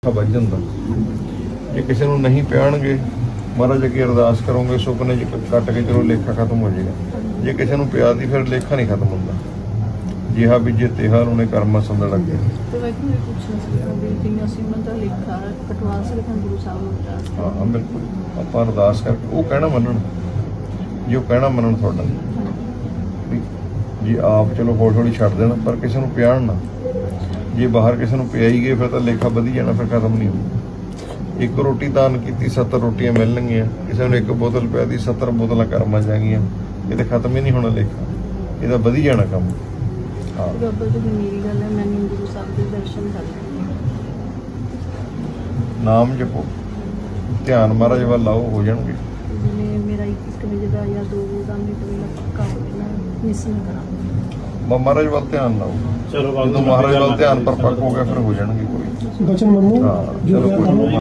बच जाता जे किसी को नहीं पियाणगे महाराज अगे अरदास करोगे सुपने कट के चलो लेखा खत्म हो जाएगा। जे किसी को पिया दी फिर लेखा नहीं खत्म होता। जिहा बीजे तिहा उन्हें कर्म समझ लग गया। हाँ बिल्कुल आप अरदास करके वो कहना मनन जो कहना मनन थोड़ा जी आप चलो हौली हौली छड्ड देना पर किसी को पियाण ना। जे बाहर किसी को पियाई गए फिर तो लेखा वधी जाना फिर खत्म नहीं होगा। एक रोटी दान की 70 रोटियां मिलणगियां किसी ने एक बोतल पिया दी 70 बोतल कर्म जाएगियां ये तो खत्म ही नहीं होना लेखा ये वधी जाना कम। हाँ नाम जपो ध्यान महाराज वाल लाओ हो जाएंगे। महाराज वाल ध्यान लाओ जो महाराज वाल ध्यान पर पक हो गया फिर हो जाएंगे कोई। हाँ चलो कोई